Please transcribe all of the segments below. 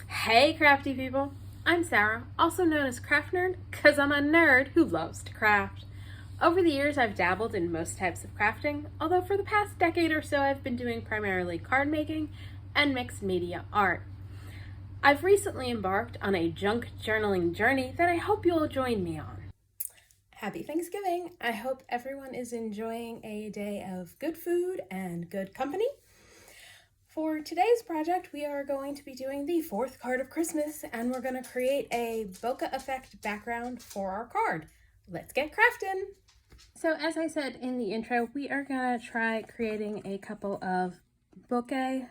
Hey crafty people, I'm Sarah, also known as Craft Nerd, because I'm a nerd who loves to craft. Over the years I've dabbled in most types of crafting, although for the past decade or so I've been doing primarily card making and mixed media art. I've recently embarked on a junk journaling journey that I hope you'll join me on. Happy Thanksgiving! I hope everyone is enjoying a day of good food and good company. For today's project, we are going to be doing the fourth card of Christmas, and we're going to create a bokeh effect background for our card. Let's get crafting! So as I said in the intro, we are going to try creating a couple of bokeh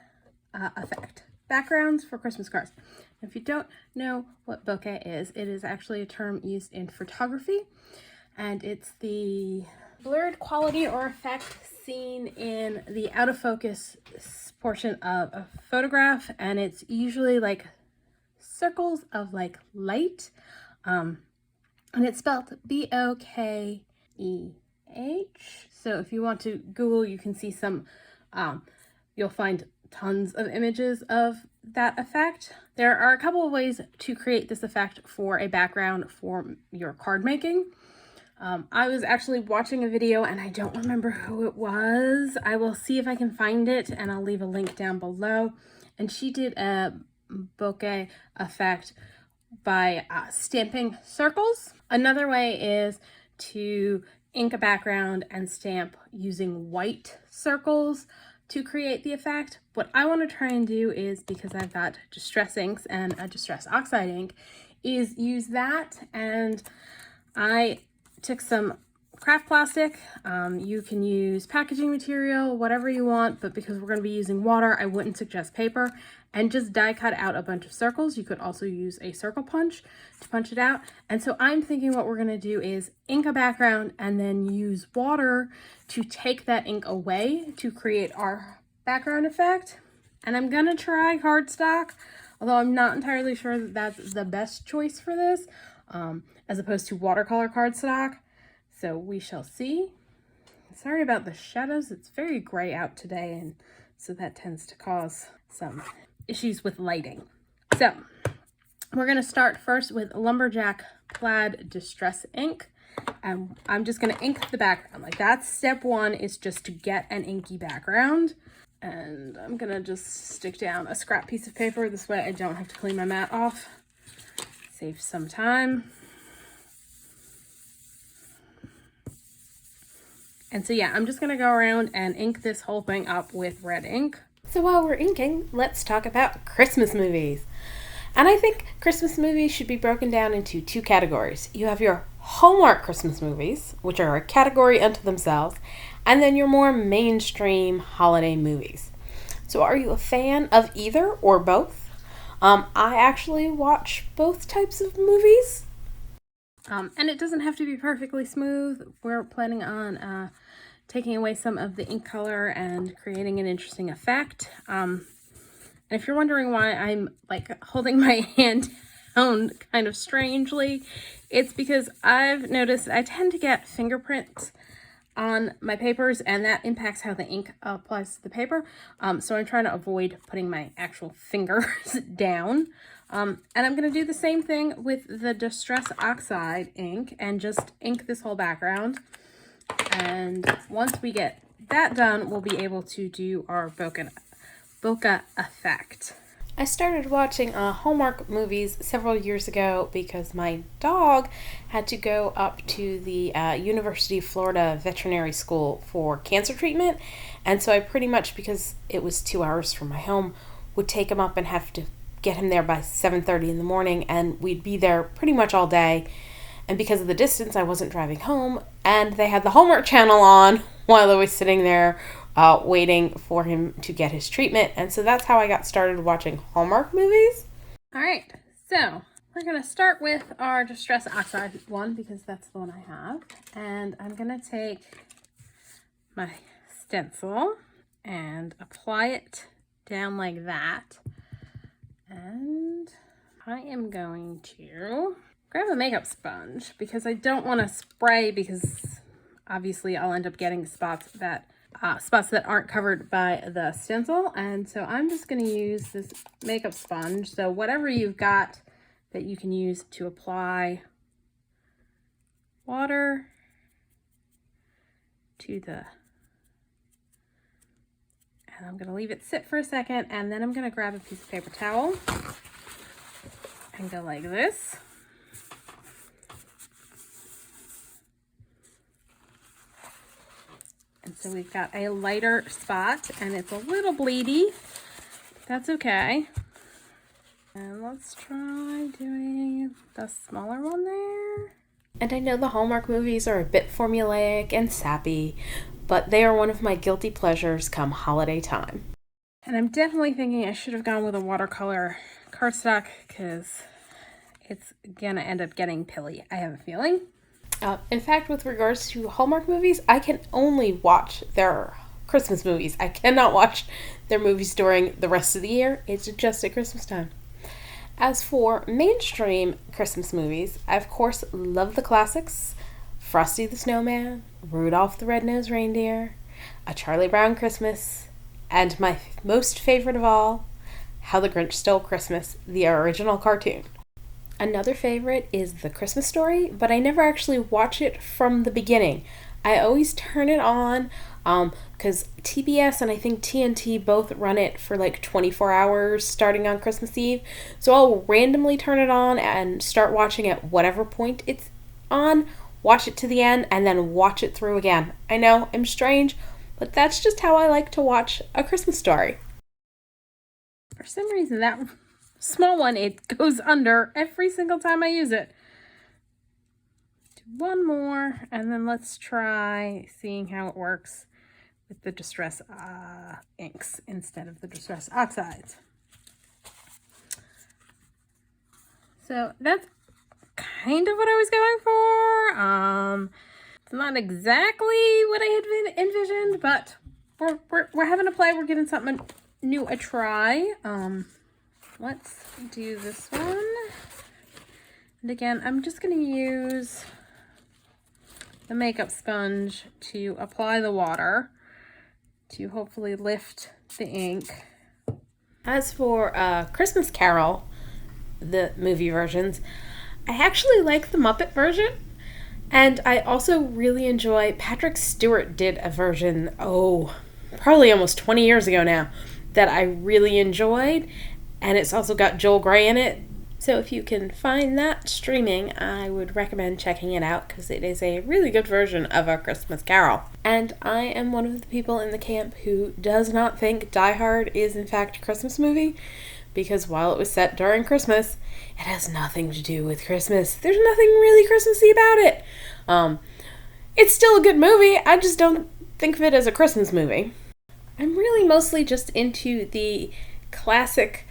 effect backgrounds for Christmas cards. If you don't know what bokeh is, it is actually a term used in photography, and it's the blurred quality or effect seen in the out of focus portion of a photograph, and it's usually like circles of like light, and it's spelled Bokeh. So if you want to Google, you can see some, you'll find tons of images of that effect. There are a couple of ways to create this effect for a background for your card making. I was actually watching a video and I don't remember who it was. I will see if I can find it and I'll leave a link down below. And she did a bokeh effect by stamping circles. Another way is to ink a background and stamp using white circles to create the effect. What I want to try and do is, because I've got distress inks and a distress oxide ink, is use that, and I took some craft plastic. You can use packaging material, whatever you want, but because we're going to be using water, I wouldn't suggest paper, and just die cut out a bunch of circles. You could also use a circle punch to punch it out. And so I'm thinking what we're going to do is ink a background and then use water to take that ink away to create our background effect. And I'm going to try cardstock, although I'm not entirely sure that that's the best choice for this, as opposed to watercolor cardstock. So we shall see. Sorry about the shadows. It's very gray out today, and so that tends to cause some issues with lighting. So we're going to start first with Lumberjack Plaid Distress Ink. And I'm just going to ink the background. Like, that's step one, is just to get an inky background. And I'm going to just stick down a scrap piece of paper. This way I don't have to clean my mat off. Save some time. And so yeah, I'm just going to go around and ink this whole thing up with red ink. So while we're inking, let's talk about Christmas movies. And I think Christmas movies should be broken down into two categories. You have your Hallmark Christmas movies, which are a category unto themselves, and then your more mainstream holiday movies. So are you a fan of either or both? I actually watch both types of movies. And it doesn't have to be perfectly smooth. We're planning on taking away some of the ink color and creating an interesting effect. And if you're wondering why I'm like holding my hand down kind of strangely, it's because I've noticed I tend to get fingerprints on my papers, and that impacts how the ink applies to the paper. So I'm trying to avoid putting my actual fingers down. And I'm going to do the same thing with the Distress Oxide ink and just ink this whole background. And once we get that done, we'll be able to do our bokeh effect. I started watching Hallmark movies several years ago because my dog had to go up to the University of Florida Veterinary School for cancer treatment. And so I pretty much, because it was 2 hours from my home, would take him up and have to get him there by 7:30 in the morning, and we'd be there pretty much all day. And because of the distance, I wasn't driving home, and they had the Hallmark Channel on while I was sitting there waiting for him to get his treatment. And so that's how I got started watching Hallmark movies. All right, so we're going to start with our Distress Oxide one, because that's the one I have. And I'm going to take my stencil and apply it down like that. And I am going to grab a makeup sponge, because I don't want to spray, because obviously I'll end up getting spots that spots that aren't covered by the stencil. And so I'm just going to use this makeup sponge. So whatever you've got that you can use to apply water to the, and I'm going to leave it sit for a second, and then I'm going to grab a piece of paper towel and go like this. And so we've got a lighter spot, and it's a little bleedy. That's okay. And let's try doing the smaller one there. And I know the Hallmark movies are a bit formulaic and sappy, but they are one of my guilty pleasures come holiday time. And I'm definitely thinking I should have gone with a watercolor cardstock because it's gonna end up getting pilly, I have a feeling. In fact, with regards to Hallmark movies, I can only watch their Christmas movies. I cannot watch their movies during the rest of the year. It's just at Christmas time. As for mainstream Christmas movies, I of course love the classics: Frosty the Snowman, Rudolph the Red-Nosed Reindeer, A Charlie Brown Christmas, and my most favorite of all, How the Grinch Stole Christmas, the original cartoon. Another favorite is The Christmas Story, but I never actually watch it from the beginning. I always turn it on because TBS and I think TNT both run it for like 24 hours starting on Christmas Eve. So I'll randomly turn it on and start watching at whatever point it's on, watch it to the end, and then watch it through again. I know, I'm strange, but that's just how I like to watch A Christmas Story. For some reason, that small one, it goes under every single time I use it. Do one more, and then let's try seeing how it works with the Distress inks instead of the Distress oxides. So that's kind of what I was going for. It's not exactly what I had envisioned, but we're having a play. We're giving something new a try. Let's do this one. And again, I'm just going to use the makeup sponge to apply the water to hopefully lift the ink. As for Christmas Carol, the movie versions, I actually like the Muppet version. And I also really enjoy, Patrick Stewart did a version, probably almost 20 years ago now, that I really enjoyed. And it's also got Joel Grey in it. So if you can find that streaming, I would recommend checking it out because it is a really good version of A Christmas Carol. And I am one of the people in the camp who does not think Die Hard is in fact a Christmas movie, because while it was set during Christmas, it has nothing to do with Christmas. There's nothing really Christmassy about it. It's still a good movie. I just don't think of it as a Christmas movie. I'm really mostly just into the classic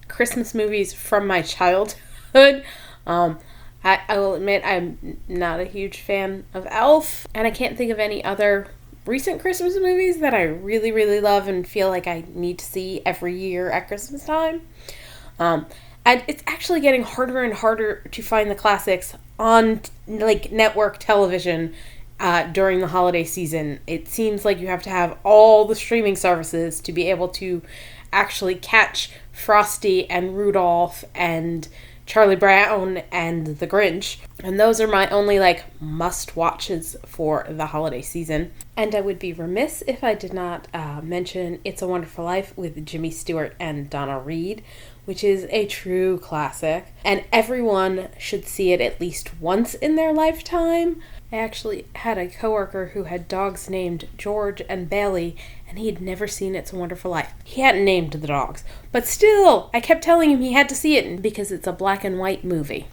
Christmas movies from my childhood. I will admit I'm not a huge fan of Elf, and I can't think of any other recent Christmas movies that I really, really love and feel like I need to see every year at Christmas time. And it's actually getting harder and harder to find the classics on like network television during the holiday season. It seems like you have to have all the streaming services to be able to actually catch Frosty and Rudolph and Charlie Brown and the Grinch. And those are my only must-watches for the holiday season. And I would be remiss if I did not mention It's a Wonderful Life with Jimmy Stewart and Donna Reed, which is a true classic. And everyone should see it at least once in their lifetime. I actually had a coworker who had dogs named George and Bailey, and he had never seen It's a Wonderful Life. He hadn't named the dogs, but still, I kept telling him he had to see it because it's a black and white movie.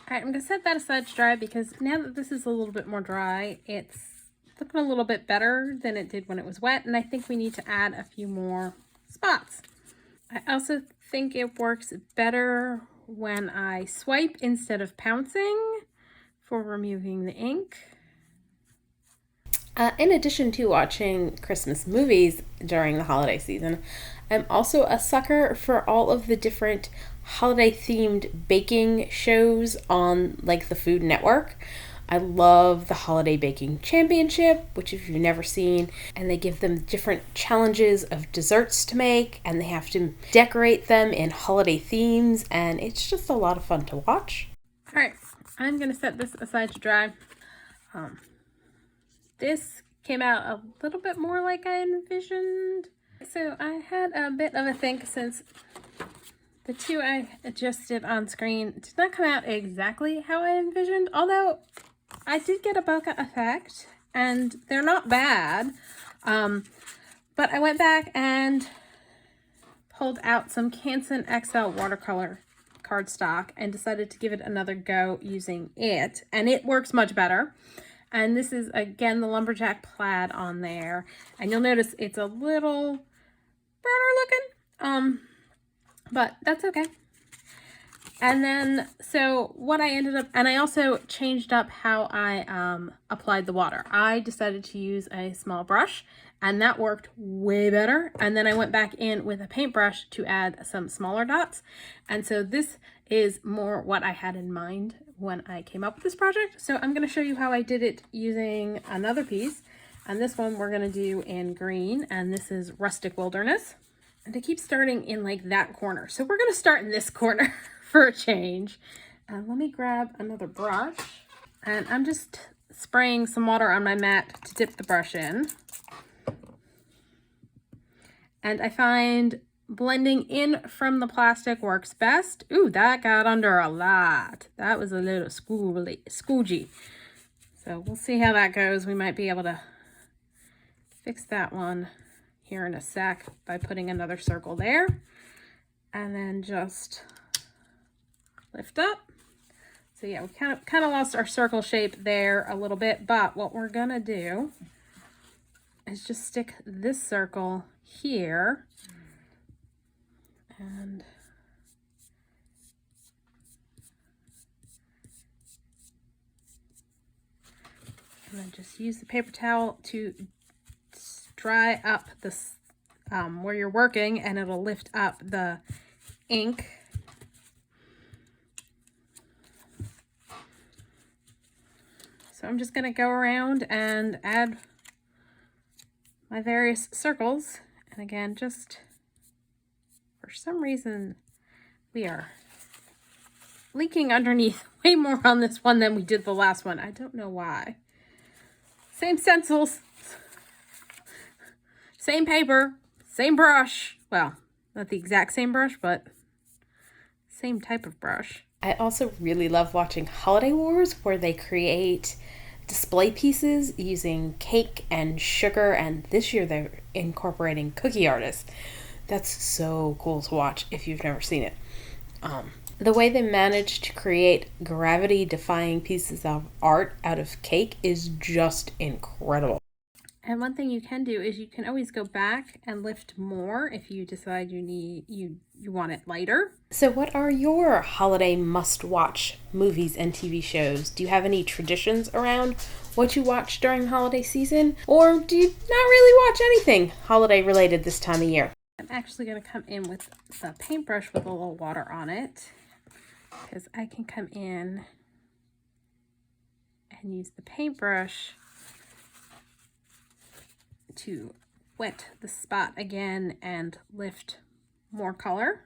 Alright, I'm going to set that aside to dry because now that this is a little bit more dry, it's looking a little bit better than it did when it was wet, and I think we need to add a few more spots. I also think it works better when I swipe instead of pouncing for removing the ink. In addition to watching Christmas movies during the holiday season, I'm also a sucker for all of the different holiday-themed baking shows on the Food Network. I love the Holiday Baking Championship, which if you've never seen, and they give them different challenges of desserts to make, and they have to decorate them in holiday themes, and it's just a lot of fun to watch. All right, I'm going to set this aside to dry. This came out a little bit more like I envisioned. So I had a bit of a think, since the two I just did on screen did not come out exactly how I envisioned, although I did get a bokeh effect and they're not bad. But I went back and pulled out some Canson XL watercolor cardstock and decided to give it another go using it, and it works much better. And this is, again, the Lumberjack Plaid on there. And you'll notice it's a little browner looking, but that's okay. And then, so what I ended up, and I also changed up how I applied the water. I decided to use a small brush, and that worked way better. And then I went back in with a paintbrush to add some smaller dots. And so this is more what I had in mind when I came up with this project. So I'm going to show you how I did it using another piece. And this one we're going to do in green, and this is Rustic Wilderness. And I keep starting in like that corner. So we're going to start in this corner for a change. Let me grab another brush, and I'm just spraying some water on my mat to dip the brush in. And I find blending in from the plastic works best. Ooh, that got under a lot. That was a little scoogey. So we'll see how that goes. We might be able to fix that one here in a sec by putting another circle there. And then just lift up. So yeah, we kind of lost our circle shape there a little bit, but what we're gonna do is just stick this circle here, and then just use the paper towel to dry up this where you're working, and it'll lift up the ink. So I'm just going to go around and add my various circles. And again, just for some reason, we are leaking underneath way more on this one than we did the last one. I don't know why. Same stencils, same paper, same brush. Well, not the exact same brush, but same type of brush. I also really love watching Holiday Wars, where they create display pieces using cake and sugar, and this year they're incorporating cookie artists. That's so cool to watch if you've never seen it. The way they managed to create gravity-defying pieces of art out of cake is just incredible. And one thing you can do is you can always go back and lift more if you decide you want it lighter. So what are your holiday must-watch movies and TV shows? Do you have any traditions around what you watch during the holiday season? Or do you not really watch anything holiday related this time of year? I'm actually going to come in with the paintbrush with a little water on it, because I can come in and use the paintbrush to wet the spot again and lift more color.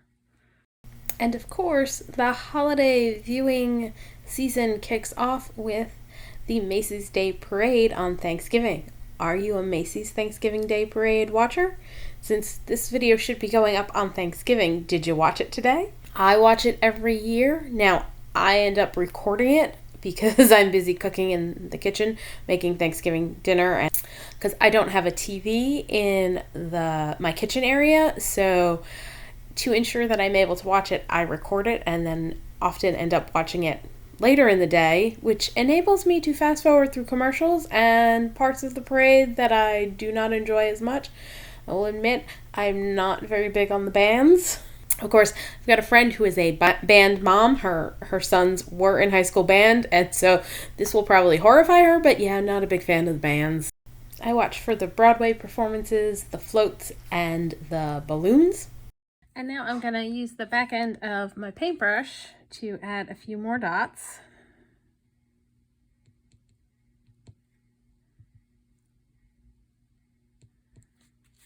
And of course, the holiday viewing season kicks off with the Macy's Day Parade on Thanksgiving. Are you a Macy's Thanksgiving Day Parade watcher? Since this video should be going up on Thanksgiving, did you watch it today? I watch it every year. Now, I end up recording it because I'm busy cooking in the kitchen, making Thanksgiving dinner, and because I don't have a TV in my kitchen area, so to ensure that I'm able to watch it, I record it and then often end up watching it later in the day, which enables me to fast forward through commercials and parts of the parade that I do not enjoy as much. I will admit I'm not very big on the bands. Of course, I've got a friend who is a band mom. Her sons were in high school band, and so this will probably horrify her, but yeah, I'm not a big fan of the bands. I watch for the Broadway performances, the floats, and the balloons. And now I'm going to use the back end of my paintbrush to add a few more dots.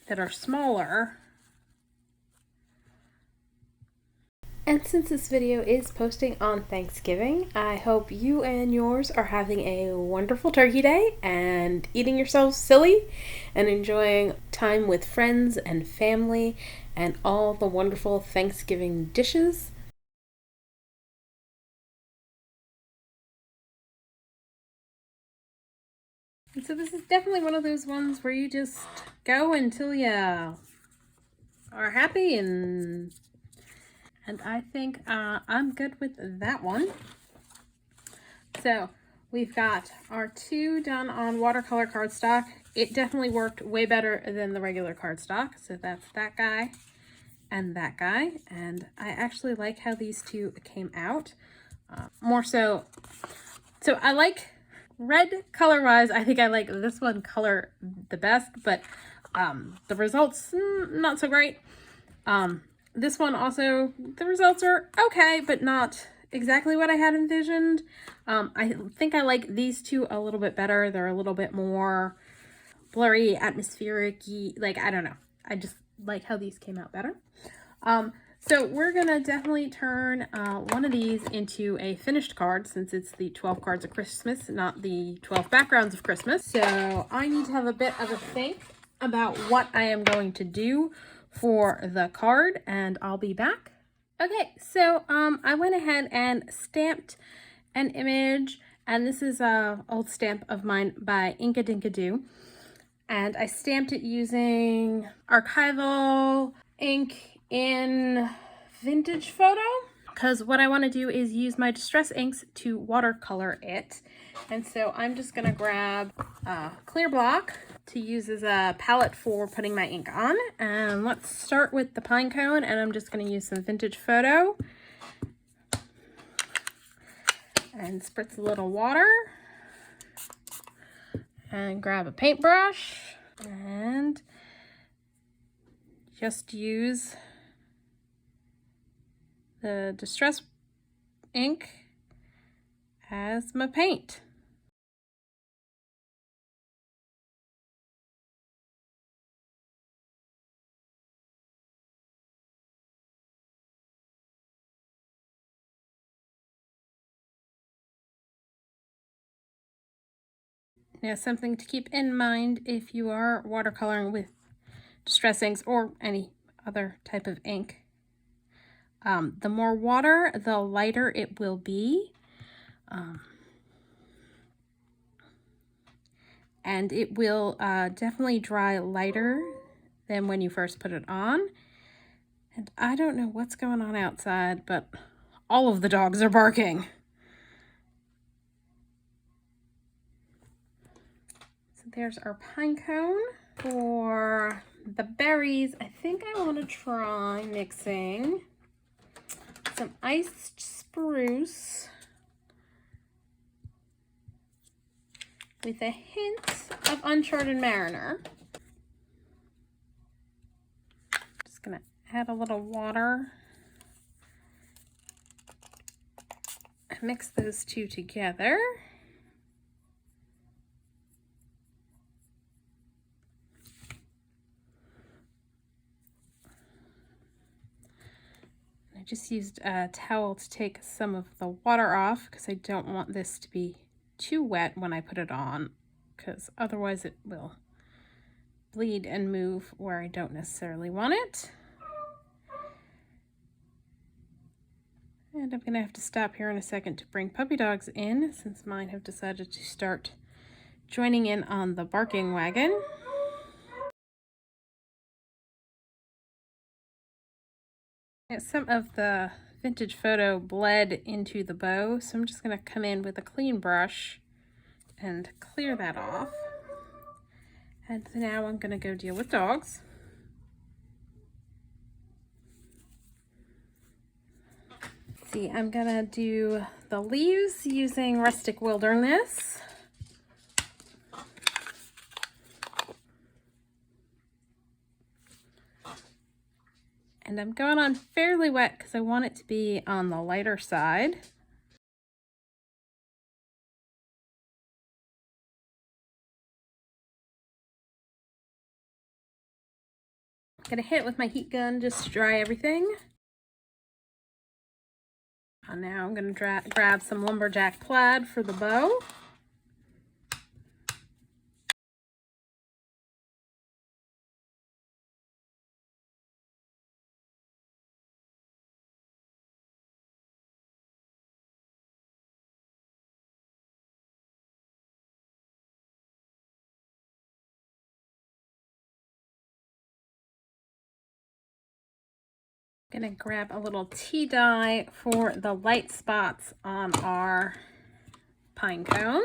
that are smaller. And since this video is posting on Thanksgiving, I hope you and yours are having a wonderful turkey day and eating yourselves silly and enjoying time with friends and family and all the wonderful Thanksgiving dishes. And so this is definitely one of those ones where you just go until you are happy, and I think I'm good with that one. So we've got our 2 done on watercolor cardstock. It definitely worked way better than the regular cardstock. So that's that guy and that guy. And I actually like how these 2 came out. More so I like red color wise. I think I like this one color the best, but the results not so great. This one also, the results are okay, but not exactly what I had envisioned. I think I like these 2 a little bit better. They're a little bit more blurry, atmospheric-y. Like, I don't know. I just like how these came out better. So we're gonna definitely turn one of these into a finished card, since it's the 12 cards of Christmas, not the 12 backgrounds of Christmas. So I need to have a bit of a think about what I am going to do for the card, and I'll be back. Okay, so I went ahead and stamped an image, and this is a old stamp of mine by Inkadinkado, and I stamped it using archival ink in vintage photo, because what I want to do is use my distress inks to watercolor it. And so I'm just gonna grab a clear block to use as a palette for putting my ink on. And let's start with the pine cone, and I'm just gonna use some vintage photo and spritz a little water and grab a paintbrush and just use the distress ink as my paint. Now, something to keep in mind if you are watercoloring with distress inks or any other type of ink, the more water, the lighter it will be. And it will definitely dry lighter than when you first put it on. And I don't know what's going on outside, but all of the dogs are barking. So there's our pine cone. For the berries, I think I want to try mixing some iced spruce with a hint of Uncharted Mariner. Just gonna add a little water and mix those 2 together. I just used a towel to take some of the water off because I don't want this to be too wet when I put it on, because otherwise it will bleed and move where I don't necessarily want it. And I'm gonna have to stop here in a second to bring puppy dogs in, since mine have decided to start joining in on the barking wagon. Some of the vintage photo bled into the bow, so I'm just going to come in with a clean brush and clear that off. And now I'm going to go deal with dogs. See, I'm going to do the leaves using Rustic Wilderness. And I'm going on fairly wet because I want it to be on the lighter side. Gonna hit it with my heat gun just to dry everything. And now I'm gonna grab some Lumberjack Plaid for the bow. Gonna grab a little tea dye for the light spots on our pine cone.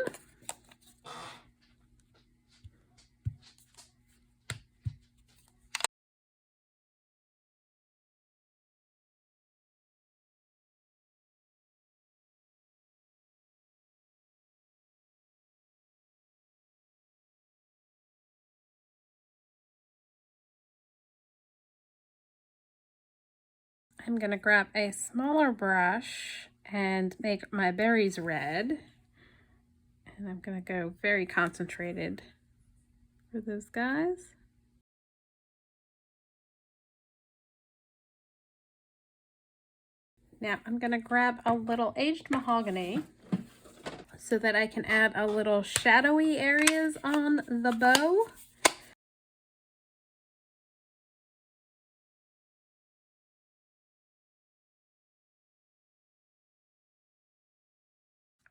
I'm gonna grab a smaller brush and make my berries red. And I'm gonna go very concentrated for those guys. Now I'm gonna grab a little aged mahogany so that I can add a little shadowy areas on the bow.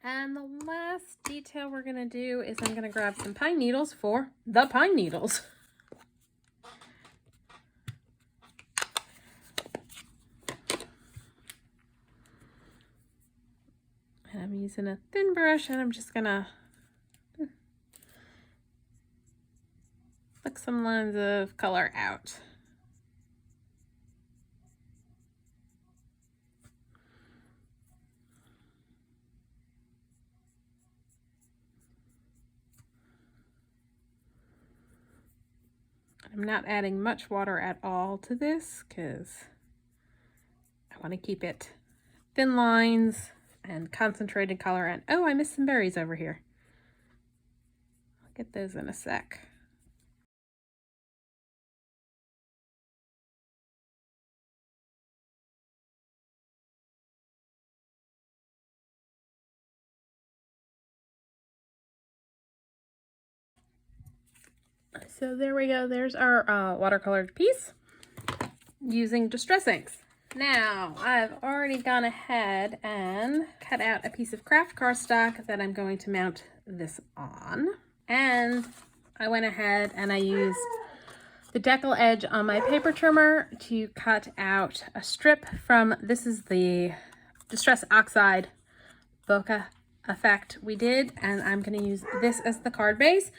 And the last detail we're gonna do is I'm gonna grab some pine needles for the pine needles. And I'm using a thin brush and I'm just gonna flick some lines of color out. I'm not adding much water at all to this because I want to keep it thin lines and concentrated color. And oh, I missed some berries over here. I'll get those in a sec. So there we go. There's our watercolored piece using Distress Inks. Now, I've already gone ahead and cut out a piece of craft cardstock that I'm going to mount this on. And I went ahead and I used the decal edge on my paper trimmer to cut out a strip from, this is the Distress Oxide Bokeh effect we did, and I'm going to use this as the card base.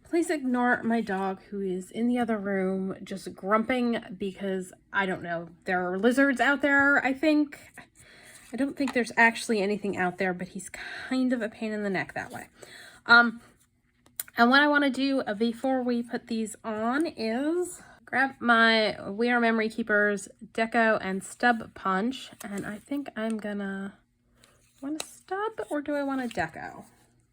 Please ignore my dog who is in the other room just grumping because, I don't know, there are lizards out there, I think. I don't think there's actually anything out there, but he's kind of a pain in the neck that way. And what I want to do before we put these on is grab my We Are Memory Keepers Deco and Stub Punch, and I think I'm gonna want a stub or do I want a deco?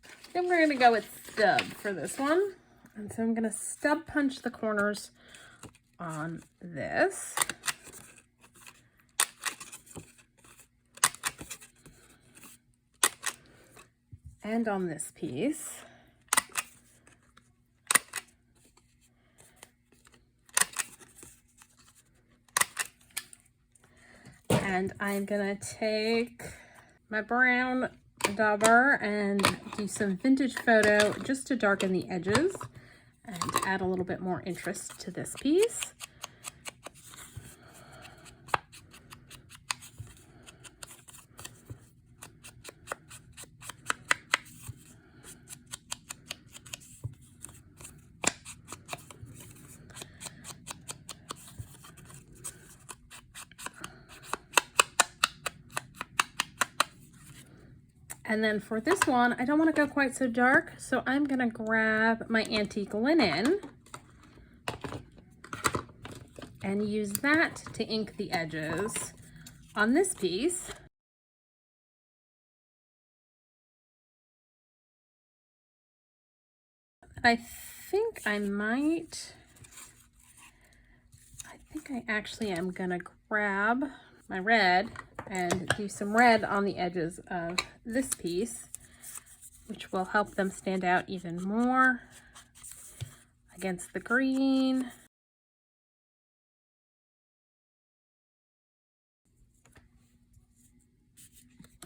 I think we're gonna go with stub for this one. And so I'm gonna stub punch the corners on this. And on this piece. And I'm gonna take my brown dauber and do some vintage photo just to darken the edges and add a little bit more interest to this piece. And then for this one, I don't want to go quite so dark, so I'm going to grab my antique linen and use that to ink the edges on this piece. I think think I actually am gonna grab my red and do some red on the edges of this piece, which will help them stand out even more against the green.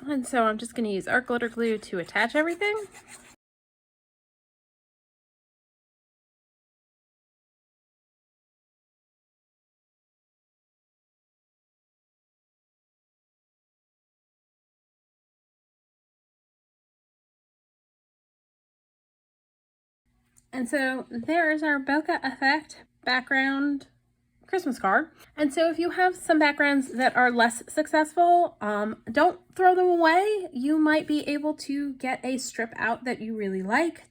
And so I'm just going to use art glitter glue to attach everything. And so there is our bokeh effect background Christmas card. And so if you have some backgrounds that are less successful, don't throw them away. You might be able to get a strip out that you really like.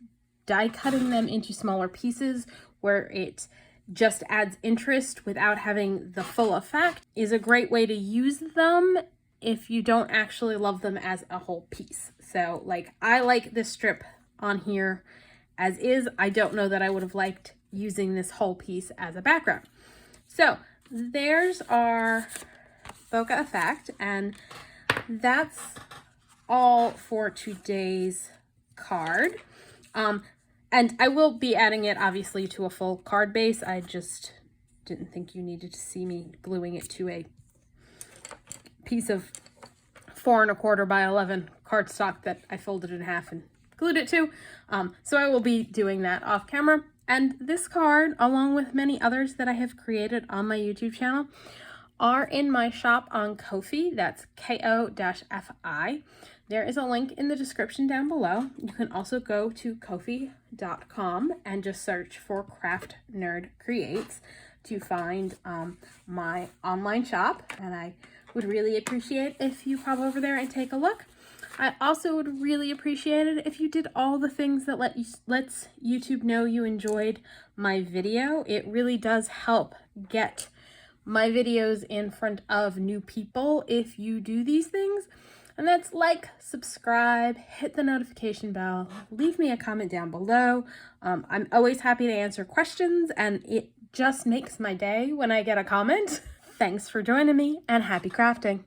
Die cutting them into smaller pieces where it just adds interest without having the full effect is a great way to use them if you don't actually love them as a whole piece. So like, I like this strip on here as is. I don't know that I would have liked using this whole piece as a background. So there's our bokeh effect, and that's all for today's card. And I will be adding it obviously to a full card base. I just didn't think you needed to see me gluing it to a piece of 4 1/4 by 11 cardstock that I folded in half and glued it to. So I will be doing that off camera. And this card, along with many others that I have created on my YouTube channel, are in my shop on Ko-fi. That's ko-fi. There is a link in the description down below. You can also go to ko-fi.com and just search for Craft Nerd Creates to find my online shop. And I would really appreciate if you pop over there and take a look. I also would really appreciate it if you did all the things that lets YouTube know you enjoyed my video. It really does help get my videos in front of new people if you do these things. And that's like, subscribe, hit the notification bell, leave me a comment down below. I'm always happy to answer questions, and it just makes my day when I get a comment. Thanks for joining me, and happy crafting.